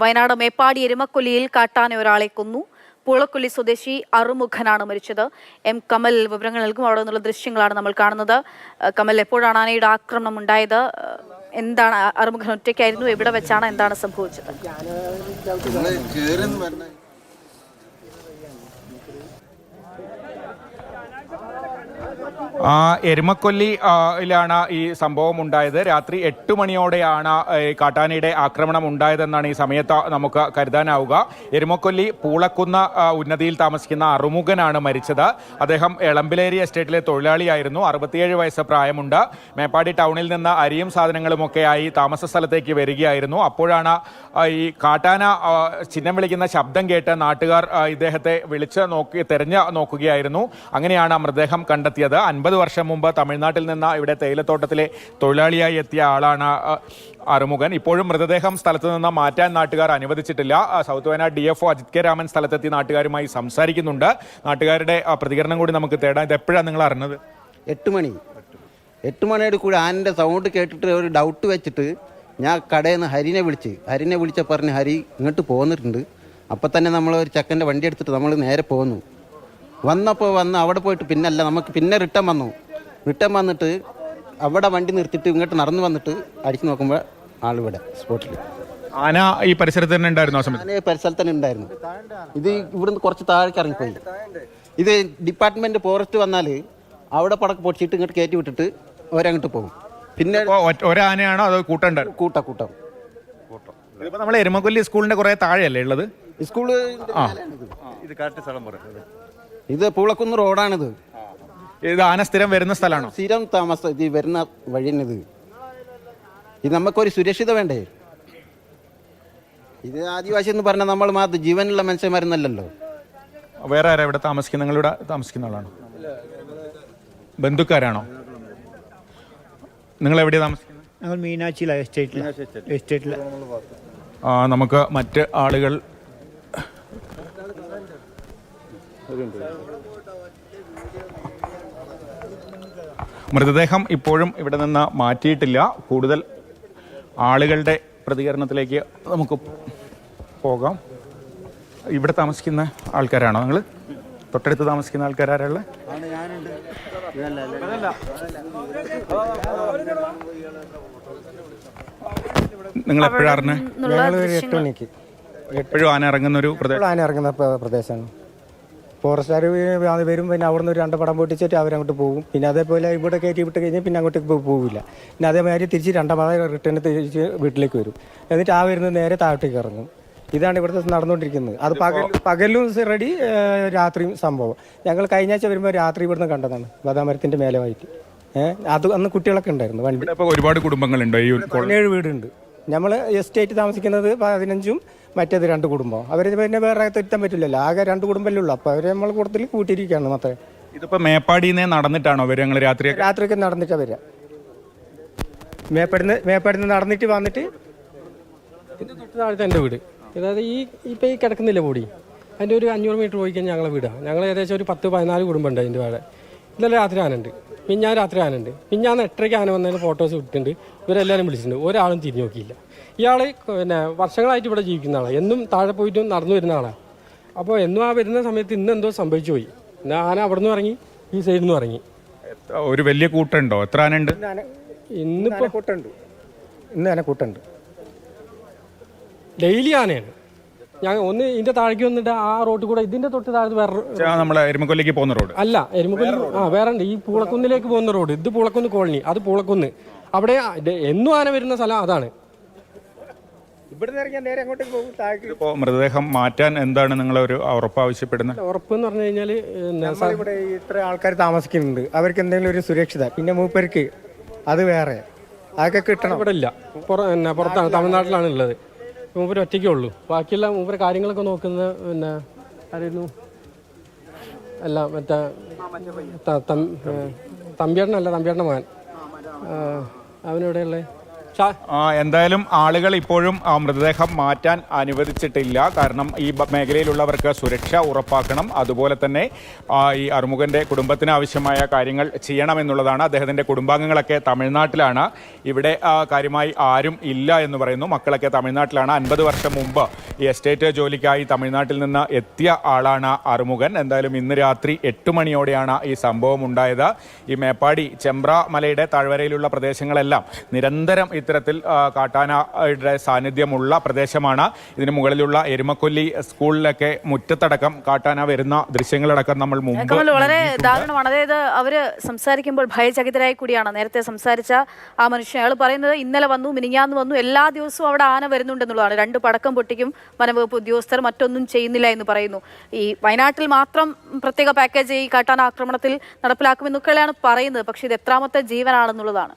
വയനാട് മേപ്പാടി എരുമക്കൊല്ലിയിൽ കാട്ടാന ഒരാളെ കൊന്നു. പൂളക്കൊല്ലി സ്വദേശി അറുമുഖനാണ് മരിച്ചത്. എം കമൽ വിവരങ്ങൾ നൽകും. അവിടെ നിന്നുള്ള ദൃശ്യങ്ങളാണ് നമ്മൾ കാണുന്നത്. കമൽ, എപ്പോഴാണ് ആനയുടെ ആക്രമണം ഉണ്ടായത്? എന്താണ് അറുമുഖൻ ഒറ്റയ്ക്കായിരുന്നു? എവിടെ വെച്ചാണ്? എന്താണ് സംഭവിച്ചത്? എരുമക്കൊല്ലിയിലാണ് ഈ സംഭവം ഉണ്ടായത്. രാത്രി 8 മണിയോടെയാണ് കാട്ടാനയുടെ ആക്രമണം ഉണ്ടായതെന്നാണ് ഈ സമയത്ത് നമുക്ക് കരുതാനാവുക. എരുമക്കൊല്ലി പൂളക്കുന്ന് ഉന്നതിയിൽ താമസിക്കുന്ന അറുമുഖനാണ് മരിച്ചത്. അദ്ദേഹം എളമ്പിലേരി എസ്റ്റേറ്റിലെ തൊഴിലാളിയായിരുന്നു. 67 വയസ്സ് പ്രായമുണ്ട്. മേപ്പാടി ടൗണിൽ നിന്ന് അരിയും സാധനങ്ങളുമൊക്കെയായി താമസ സ്ഥലത്തേക്ക് വരികയായിരുന്നു. അപ്പോഴാണ് ഈ കാട്ടാന ചിഹ്നം വിളിക്കുന്ന ശബ്ദം കേട്ട് നാട്ടുകാർ ഇദ്ദേഹത്തെ തെരഞ്ഞു നോക്കുകയായിരുന്നു. അങ്ങനെയാണ് മൃതദേഹം കണ്ടെത്തിയത്. 50 വർഷം മുമ്പ് തമിഴ്നാട്ടിൽ നിന്ന് ഇവിടെ തേയിലത്തോട്ടത്തിലെ തൊഴിലാളിയായി എത്തിയ ആളാണ് അറുമുഖൻ. ഇപ്പോഴും മൃതദേഹം സ്ഥലത്ത് നിന്ന് മാറ്റാൻ നാട്ടുകാർ അനുവദിച്ചിട്ടില്ല. South Wayanad DFO Ajith K Raman സ്ഥലത്തെത്തി നാട്ടുകാരുമായി സംസാരിക്കുന്നുണ്ട്. നാട്ടുകാരുടെ പ്രതികരണം കൂടി നമുക്ക് തേടാം. ഇത് എപ്പോഴാണ് നിങ്ങൾ അറിഞ്ഞത്? 8 മണിയോട് കൂടി ആനൻ്റെ സൗണ്ട് കേട്ടിട്ട് ഒരു ഡൗട്ട് വെച്ചിട്ട് ഞാൻ കടയിൽ നിന്ന് ഹരിനെ വിളിച്ച പറഞ്ഞ് ഹരി ഇങ്ങോട്ട് പോന്നിട്ടുണ്ട്. അപ്പം തന്നെ നമ്മൾ ഒരു ചെക്കൻ്റെ വണ്ടി എടുത്തിട്ട് നമ്മൾ നേരെ പോന്നു. വന്ന് അവിടെ പോയിട്ട് നമുക്ക് പിന്നെ റിട്ടേൺ വന്നിട്ട് അവിടെ വണ്ടി നിർത്തിയിട്ട് ഇങ്ങോട്ട് നടന്നു വന്നിട്ട് അടിച്ചു നോക്കുമ്പോൾ ആളിവിടെ സ്പോട്ടിൽ. ആന ഈ പരിസരത്ത് തന്നെ ഉണ്ടായിരുന്നു? ആന പരിസരത്ത് തന്നെ ഉണ്ടായിരുന്നു. ഇത് ഇവിടുന്ന് കുറച്ച് താഴേക്ക് ഇറങ്ങിപ്പോയി. ഇത് ഡിപ്പാർട്ട്മെന്റ് ഫോറസ്റ്റ് വന്നാൽ അവിടെ പടക്ക് പൊടിച്ചിട്ട് ഇങ്ങോട്ട് കയറ്റി വിട്ടിട്ട് അവരങ്ങോട്ട് പോകും. പിന്നെ ഒരാനയാണോ അതോ കൂട്ടം? കൂട്ടം. ഇതിപ്പോ നമ്മൾ എരുമക്കൊല്ലി സ്കൂളിന്റെ കുറെ താഴെയല്ലേ ഉള്ളത്? സ്കൂള് ഇത് പൂളക്കുന്ന് റോഡാണിത്. ഇത് ആന സ്ഥിരം വരുന്ന സ്ഥലമാണോ? സ്ഥിരം താമസം ഇത് വരുന്ന വഴി തന്നെ ഇത് നമുക്കൊരു സുരക്ഷിത വേണ്ടേ? ഇത് ആദിവാസി എന്ന് പറഞ്ഞാൽ നമ്മൾ മാത്രം ജീവനുള്ള മനുഷ്യന്മാരെന്നല്ലല്ലോ. വേറെ ആരാ ഇവിടെ താമസിക്കുന്ന? നിങ്ങളിവിടെ താമസിക്കുന്ന ആളാണോ? ബന്ധുക്കാരാണോ? നിങ്ങൾ എവിടെയാണ് താമസിക്കുന്നത്? ഞങ്ങൾ മീനാക്ഷിയിലാണ്, എസ്റ്റേറ്റിൽ. നമുക്ക് മറ്റ് ആളുകൾ മൃതദേഹം ഇപ്പോഴും ഇവിടെ നിന്ന് മാറ്റിയിട്ടില്ല. കൂടുതൽ ആളുകളുടെ പ്രതികരണത്തിലേക്ക് നമുക്ക് പോകാം. ഇവിടെ താമസിക്കുന്ന ആൾക്കാരാണോ നിങ്ങൾ? തൊട്ടടുത്ത് താമസിക്കുന്ന ആൾക്കാരാരുള്ള? നിങ്ങൾ എപ്പോഴാണ്? 8 മണിക്ക് എപ്പോഴും ആന ഇറങ്ങുന്ന ഒരു പ്രദേശമാണ്. ഫോറസ്റ്റുകാർ വരും. പിന്നെ അവിടെ നിന്ന് ഒരു 2 പടം പൊട്ടിച്ചിട്ട് അവരങ്ങോട്ട് പോകും. പിന്നെ അതേപോലെ ഇവിടെ കയറ്റി വിട്ട് കഴിഞ്ഞാൽ പിന്നെ അങ്ങോട്ടേക്ക് പോകില്ല. പിന്നെ അതേമാതിരി തിരിച്ച് 2 പടം റിട്ടേൺ തിരിച്ച് വീട്ടിലേക്ക് വരും. എന്നിട്ട് ആ വരുന്നത് നേരെ താഴത്തേക്ക് ഇറങ്ങും. ഇതാണ് ഇവിടുത്തെ നടന്നുകൊണ്ടിരിക്കുന്നത്. അത് പകലും റെഡി, രാത്രിയും സംഭവം. ഞങ്ങൾ കഴിഞ്ഞ ആഴ്ച വരുമ്പോൾ രാത്രി ഇവിടുന്ന് കണ്ടതാണ്, ബദാമരത്തിൻ്റെ മേലെ വായിട്ട്. അത് അന്ന് കുട്ടികളൊക്കെ ഉണ്ടായിരുന്നു. വണ്ടി ഒരുപാട് കുടുംബങ്ങളുണ്ട്. 17 വീടുണ്ട്. നമ്മൾ എസ്റ്റേറ്റ് താമസിക്കുന്നത് 15ഉം മറ്റേത് 2 കുടുംബം. അവർ പിന്നെ വേറെ എത്താൻ പറ്റില്ലല്ലോ. ആകെ 2 കുടുംബമല്ലേ ഉള്ളൂ. അപ്പോൾ അവരെ നമ്മൾ കൂട്ടത്തിൽ കൂട്ടിയിരിക്കുകയാണ് മാത്രമേ. ഇതിപ്പോൾ മേപ്പാടിയിൽ നിന്ന് നടന്നിട്ടാണോ വരിക? രാത്രിയൊക്കെ നടന്നിട്ടാണ് വരിക. മേപ്പാടിന്ന് നടന്നിട്ട് വന്നിട്ട് തൊട്ട് താഴത്തെ എൻ്റെ വീട്. അതായത് ഇപ്പോൾ ഈ കിടക്കുന്നില്ല ബോഡി, അതിൻ്റെ ഒരു 500 മീറ്റർ പോയി കഴിഞ്ഞാൽ ഞങ്ങളെ വീടാണ്. ഞങ്ങൾ ഏകദേശം ഒരു 10-14 കുടുംബം ഉണ്ട് അതിൻ്റെ വേറെ. ഇന്നലെ രാത്രി ആനുണ്ട്, രാത്രി ആനുണ്ട്. ഞാൻ 8:30 ആന വന്നതിന് ഫോട്ടോസ് ഇട്ടിട്ടുണ്ട്. ഇവരെല്ലാവരും വിളിച്ചിട്ടുണ്ട്. ഒരാളും തിരിഞ്ഞു നോക്കിയില്ല. ഇയാൾ പിന്നെ വർഷങ്ങളായിട്ട് ഇവിടെ ജീവിക്കുന്ന ആളാണ്. എന്നും താഴെ പോയിട്ടും നടന്നു വരുന്ന ആളാണ്. അപ്പോൾ എന്നും ആ വരുന്ന സമയത്ത് ഇന്ന് എന്തോ സംഭവിച്ചു പോയി. എന്നാൽ ആന അവിടെ നിന്ന് ഇറങ്ങി, ഈ സൈഡിൽ നിന്ന് ഇറങ്ങി. ഒരു വലിയ കൂട്ടുണ്ടോ? എത്ര ആനുണ്ട്? ഇന്നിപ്പോൾ കൂട്ടുണ്ട്. ഡെയിലി ആനയാണ്. ഒന്ന് ഇതിന്റെ താഴേക്ക് വന്നിട്ട് ആ റോഡ് കൂടെ ഇതിന്റെ തൊട്ട് താഴത്ത് വേറെ എരുമക്കൊല്ലിക്ക് പോകുന്ന റോഡ് അല്ല. എരുമക്കൊല്ലി വേറെ ഉണ്ട്. ഈ പൂളക്കുന്നിലേക്ക് പോകുന്ന റോഡ്, ഇത് പൂളക്കുന്ന് കോളനി, അത് പൂളക്കുന്ന്. അവിടെ എന്നും ആന വരുന്ന സ്ഥലം അതാണ്. ഇവിടുന്ന് ഇറങ്ങിയാൽ നേരെ അങ്ങോട്ടേക്ക് പോകും. മൃതദേഹം മാറ്റാൻ എന്താണ് നിങ്ങൾ ഒരു ഉറപ്പ് ആവശ്യപ്പെടുന്നത്? ഉറപ്പ് എന്ന് പറഞ്ഞു കഴിഞ്ഞാൽ ഇവിടെ ഇത്ര ആൾക്കാർ താമസിക്കുന്നുണ്ട്, അവർക്ക് എന്തെങ്കിലും ഒരു സുരക്ഷിത. പിന്നെ മൂപ്പർക്ക് അത് വേറെ അതൊക്കെ കിട്ടണം. ഇവിടെ ഇല്ല, പുറത്താണ്, തമിഴ്നാട്ടിലാണ് ഉള്ളത്. മൂപ്പര് ഒറ്റയ്ക്കേ ഉള്ളൂ. ബാക്കിയുള്ള മൂപ്പര് കാര്യങ്ങളൊക്കെ നോക്കുന്നത് പിന്നെ ആരായിരുന്നു? അല്ല, മറ്റേ തമ്പിയേട്ടനല്ല, തമ്പിയേട്ടൻ്റെ മകൻ. അവനെവിടെയുള്ളത്? എന്തായാലും ആളുകൾ ഇപ്പോഴും മൃതദേഹം മാറ്റാൻ അനുവദിച്ചിട്ടില്ല. കാരണം ഈ മേഖലയിലുള്ളവർക്ക് സുരക്ഷ ഉറപ്പാക്കണം. അതുപോലെ തന്നെ ഈ അറുമുഖന്റെ കുടുംബത്തിന് ആവശ്യമായ കാര്യങ്ങൾ ചെയ്യണമെന്നുള്ളതാണ്. അദ്ദേഹത്തിന്റെ കുടുംബാംഗങ്ങളൊക്കെ തമിഴ്നാട്ടിലാണ്. ഇവിടെ കാര്യമായി ആരും ഇല്ല എന്ന് പറയുന്നു. മക്കളൊക്കെ തമിഴ്നാട്ടിലാണ്. 50 വർഷം മുമ്പ് ഈ എസ്റ്റേറ്റ് ജോലിക്കായി തമിഴ്നാട്ടിൽ നിന്ന് എത്തിയ ആളാണ് അറുമുഖൻ. എന്തായാലും ഇന്ന് രാത്രി 8 മണിയോടെയാണ് ഈ സംഭവം ഉണ്ടായത്. ഈ മേപ്പാടി ചെമ്പ്ര മലയുടെ താഴ്വരയിലുള്ള പ്രദേശങ്ങളെല്ലാം നിരന്തരം ഇത്തരത്തിൽ കാട്ടാനയുടെ സാന്നിധ്യമുള്ള പ്രദേശമാണ്. ഇതിന് മുകളിലുള്ള എരുമക്കൊല്ലി സ്കൂളിലൊക്കെ മുറ്റത്തടക്കം കാട്ടാന വരുന്ന ദൃശ്യങ്ങളടക്കം നമ്മൾ മുമ്പ് വളരെ ദാരുണമാണ്. അതായത് അവര് സംസാരിക്കുമ്പോൾ ഭയചകിതരായി കൂടിയാണ് നേരത്തെ സംസാരിച്ച ആ മനുഷ്യൻ. അയാൾ പറയുന്നത് ഇന്നലെ വന്നു, മിനിഞ്ഞാന്ന് വന്നു, എല്ലാ ദിവസവും അവിടെ ആന വരുന്നുണ്ടെന്നുള്ളതാണ്. 2 പടക്കം പൊട്ടിക്കും വനംവകുപ്പ് ഉദ്യോഗസ്ഥർ, മറ്റൊന്നും ചെയ്യുന്നില്ല എന്ന് പറയുന്നു. ഈ വയനാട്ടിൽ മാത്രം പ്രത്യേക പാക്കേജ് ഈ കാട്ടാന ആക്രമണത്തിൽ നടപ്പിലാക്കുമെന്നൊക്കെയാണ് പറയുന്നത്. പക്ഷേ ഇത് എത്രാമത്തെ ജീവനാണെന്നുള്ളതാണ്.